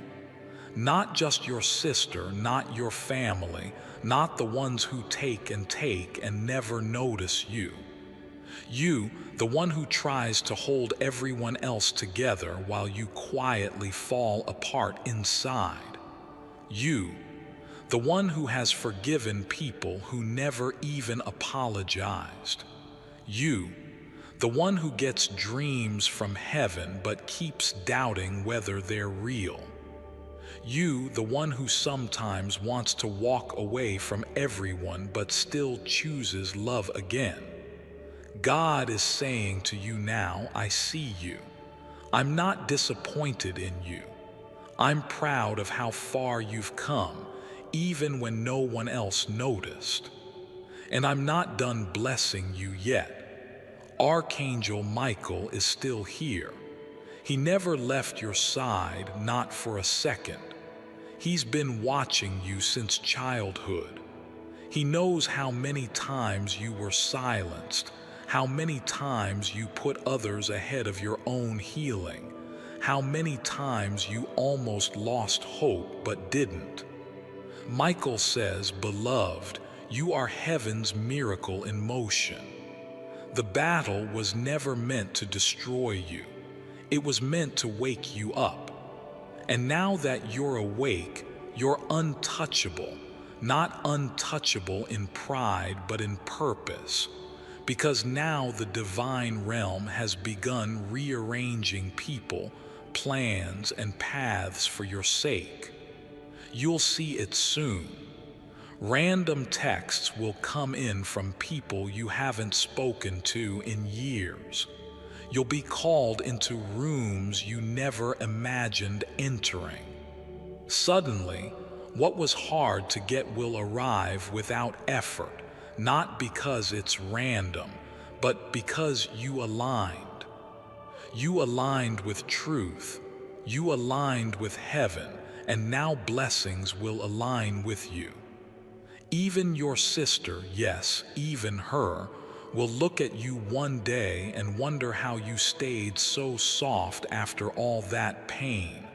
Not just your sister, not your family, not the ones who take and never notice you. You, the one who tries to hold everyone else together while you quietly fall apart inside. You, the one who has forgiven people who never even apologized. You, the one who gets dreams from heaven but keeps doubting whether they're real. You, the one who sometimes wants to walk away from everyone but still chooses love again. God is saying to you now, I see you. I'm not disappointed in you. I'm proud of how far you've come, even when no one else noticed. And I'm not done blessing you yet. Archangel Michael is still here. He never left your side, not for a second. He's been watching you since childhood. He knows how many times you were silenced, how many times you put others ahead of your own healing, how many times you almost lost hope but didn't. Michael says, beloved, you are heaven's miracle in motion. The battle was never meant to destroy you. It was meant to wake you up. And now that you're awake, you're untouchable, not untouchable in pride, but in purpose. Because now the divine realm has begun rearranging people, plans, and paths for your sake. You'll see it soon. Random texts will come in from people you haven't spoken to in years. You'll be called into rooms you never imagined entering. Suddenly, what was hard to get will arrive without effort, not because it's random, but because you aligned. You aligned with truth. You aligned with heaven, and now blessings will align with you. Even your sister, yes, even her, will look at you one day and wonder how you stayed so soft after all that pain,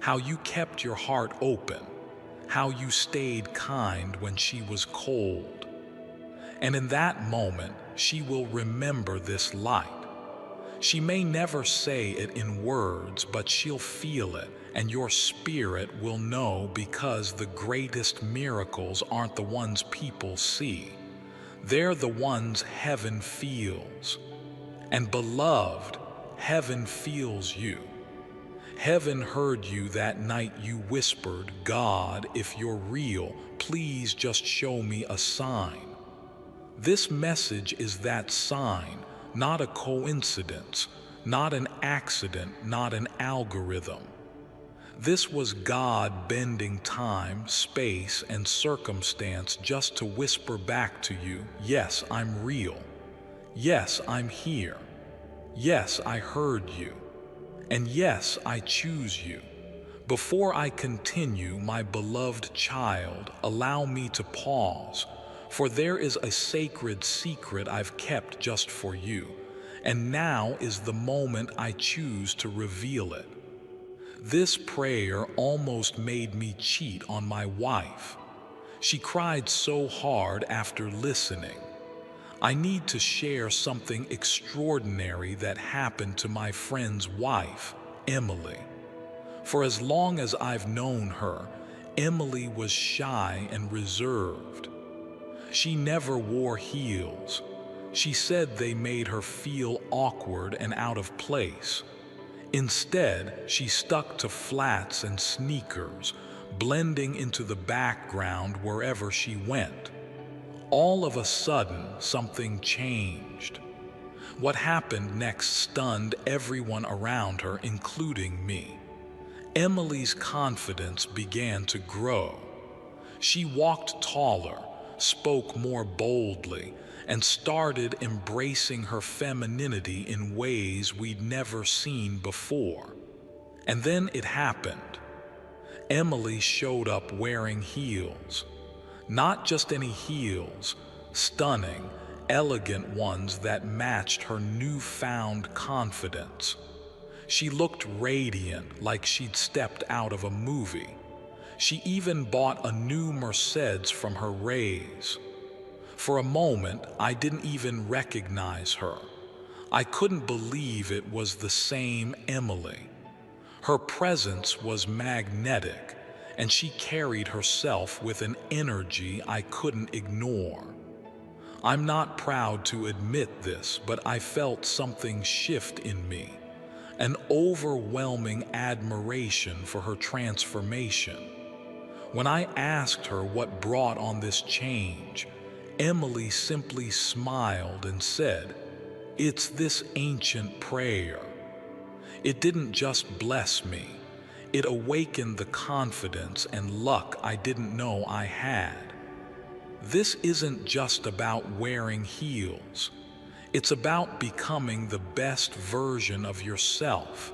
how you kept your heart open, how you stayed kind when she was cold. And in that moment, she will remember this light. She may never say it in words, but she'll feel it, and your spirit will know, because the greatest miracles aren't the ones people see. They're the ones heaven feels. And beloved, heaven feels you. Heaven heard you that night you whispered, "God, if you're real, please just show me a sign." This message is that sign, not a coincidence, not an accident, not an algorithm. This was God bending time, space, and circumstance just to whisper back to you, "Yes, I'm real. Yes, I'm here. Yes, I heard you. And yes, I choose you." Before I continue, my beloved child, allow me to pause, for there is a sacred secret I've kept just for you, and now is the moment I choose to reveal it. This prayer almost made me cheat on my wife. She cried so hard after listening. I need to share something extraordinary that happened to my friend's wife, Emily. For as long as I've known her, Emily was shy and reserved. She never wore heels. She said they made her feel awkward and out of place. Instead, she stuck to flats and sneakers, blending into the background wherever she went. All of a sudden, something changed. What happened next stunned everyone around her, including me. Emily's confidence began to grow. She walked taller, spoke more boldly, and started embracing her femininity in ways we'd never seen before. And then it happened. Emily showed up wearing heels. Not just any heels, stunning, elegant ones that matched her newfound confidence. She looked radiant, like she'd stepped out of a movie. She even bought a new Mercedes from her raise. For a moment, I didn't even recognize her. I couldn't believe it was the same Emily. Her presence was magnetic, and she carried herself with an energy I couldn't ignore. I'm not proud to admit this, but I felt something shift in me, an overwhelming admiration for her transformation. When I asked her what brought on this change, Emily simply smiled and said, "It's this ancient prayer." It didn't just bless me, it awakened the confidence and luck I didn't know I had. This isn't just about wearing heels. It's about becoming the best version of yourself,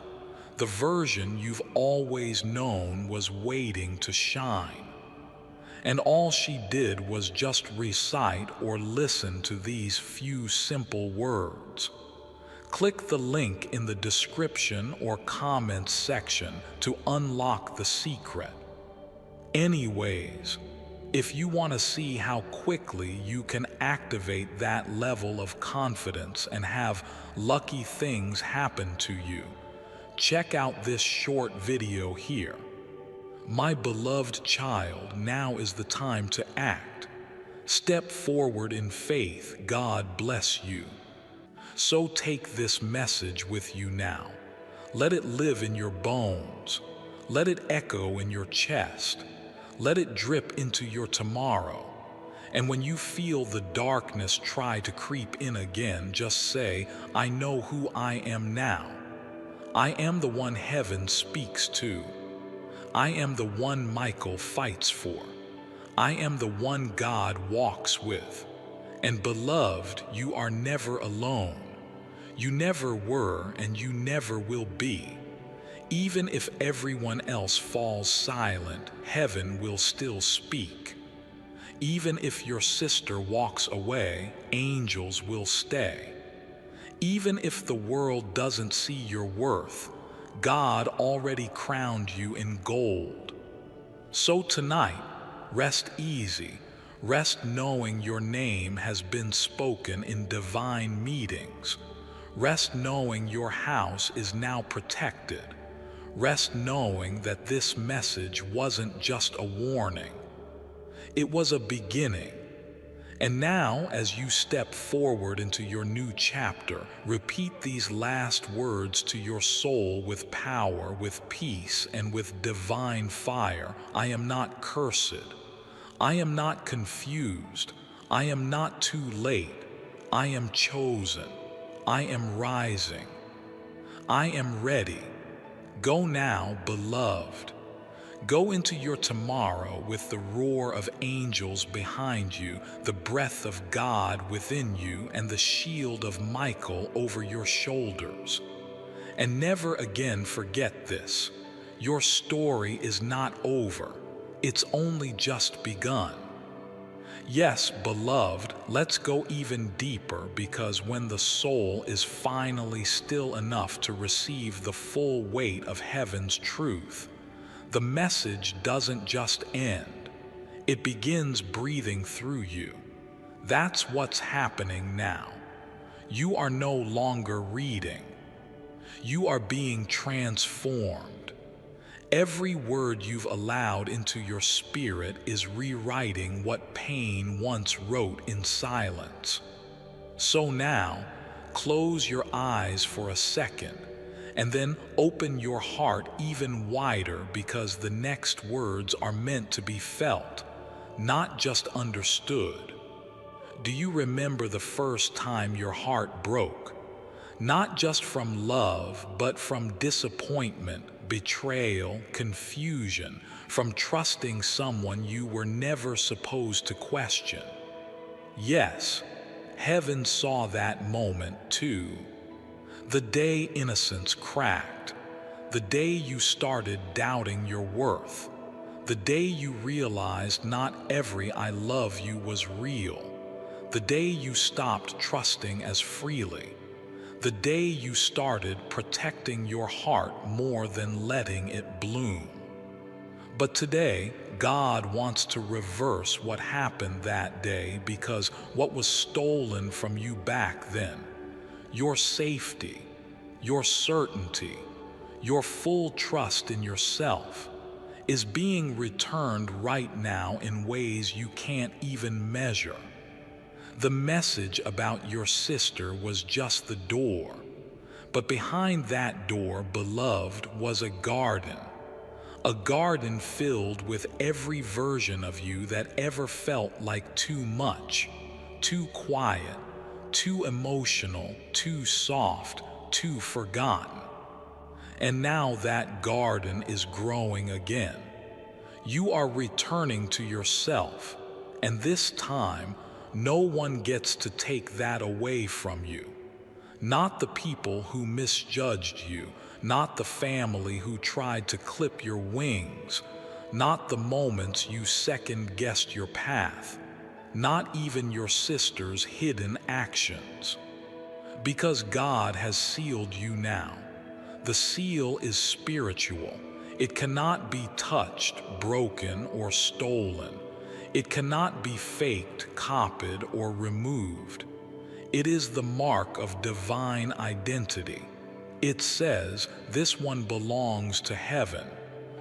the version you've always known was waiting to shine. And all she did was just recite or listen to these few simple words. Click the link in the description or comments section to unlock the secret. Anyways, if you want to see how quickly you can activate that level of confidence and have lucky things happen to you, check out this short video here. My beloved child, now is the time to act. Step forward in faith. God bless you. So take this message with you now. Let it live in your bones. Let it echo in your chest. Let it drip into your tomorrow. And when you feel the darkness try to creep in again, just say, "I know who I am now. I am the one heaven speaks to. I am the one Michael fights for. I am the one God walks with. And beloved, you are never alone. You never were and you never will be. Even if everyone else falls silent, heaven will still speak. Even if your sister walks away, angels will stay. Even if the world doesn't see your worth, God already crowned you in gold. So tonight, rest easy. Rest knowing your name has been spoken in divine meetings. Rest knowing your house is now protected. Rest knowing that this message wasn't just a warning. It was a beginning. And now, as you step forward into your new chapter, repeat these last words to your soul with power, with peace, and with divine fire. I am not cursed. I am not confused. I am not too late. I am chosen. I am rising. I am ready. Go now, beloved. Go into your tomorrow with the roar of angels behind you, the breath of God within you, and the shield of Michael over your shoulders. And never again forget this. Your story is not over. It's only just begun. Yes, beloved, let's go even deeper, because when the soul is finally still enough to receive the full weight of heaven's truth, the message doesn't just end. It begins breathing through you. That's what's happening now. You are no longer reading. You are being transformed. Every word you've allowed into your spirit is rewriting what pain once wrote in silence. So now, close your eyes for a second, and then open your heart even wider, because the next words are meant to be felt, not just understood. Do you remember the first time your heart broke? Not just from love, but from disappointment, betrayal, confusion, from trusting someone you were never supposed to question. Yes, heaven saw that moment too. The day innocence cracked, the day you started doubting your worth, the day you realized not every I love you was real, the day you stopped trusting as freely, the day you started protecting your heart more than letting it bloom. But today, God wants to reverse what happened that day, because what was stolen from you back then, your safety, your certainty, your full trust in yourself, is being returned right now in ways you can't even measure. The message about your sister was just the door, but behind that door, beloved, was a garden filled with every version of you that ever felt like too much, too quiet, too emotional, too soft, too forgotten. And now that garden is growing again. You are returning to yourself, and this time, no one gets to take that away from you. Not the people who misjudged you, not the family who tried to clip your wings, not the moments you second-guessed your path, not even your sister's hidden actions. Because God has sealed you now. The seal is spiritual. It cannot be touched, broken, or stolen. It cannot be faked, copied, or removed. It is the mark of divine identity. It says, this one belongs to heaven.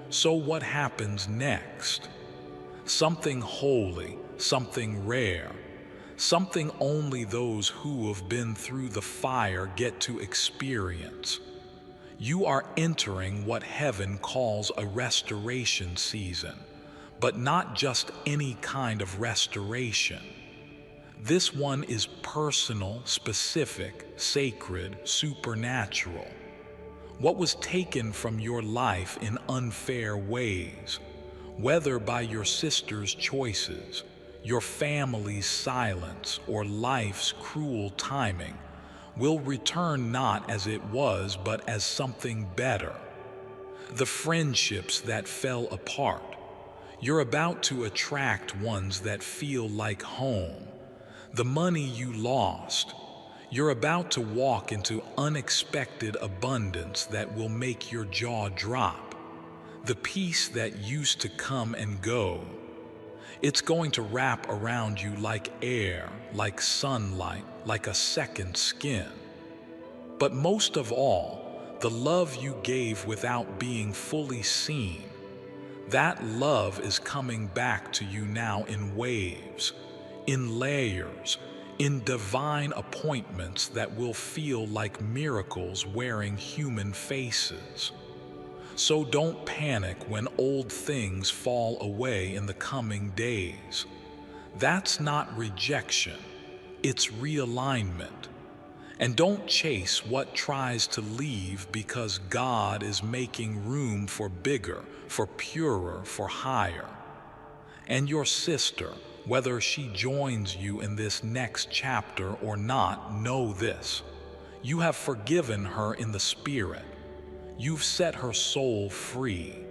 So what happens next? Something holy, something rare, something only those who have been through the fire get to experience. You are entering what heaven calls a restoration season, but not just any kind of restoration. This one is personal, specific, sacred, supernatural. What was taken from your life in unfair ways, whether by your sister's choices, your family's silence, or life's cruel timing, will return not as it was, but as something better. The friendships that fell apart, you're about to attract ones that feel like home. The money you lost, you're about to walk into unexpected abundance that will make your jaw drop. The peace that used to come and go, it's going to wrap around you like air, like sunlight, like a second skin. But most of all, the love you gave without being fully seen, that love is coming back to you now in waves, in layers, in divine appointments that will feel like miracles wearing human faces. So don't panic when old things fall away in the coming days. That's not rejection, it's realignment. And don't chase what tries to leave, because God is making room for bigger, for purer, for higher. And your sister, whether she joins you in this next chapter or not, know this: you have forgiven her in the spirit. You've set her soul free.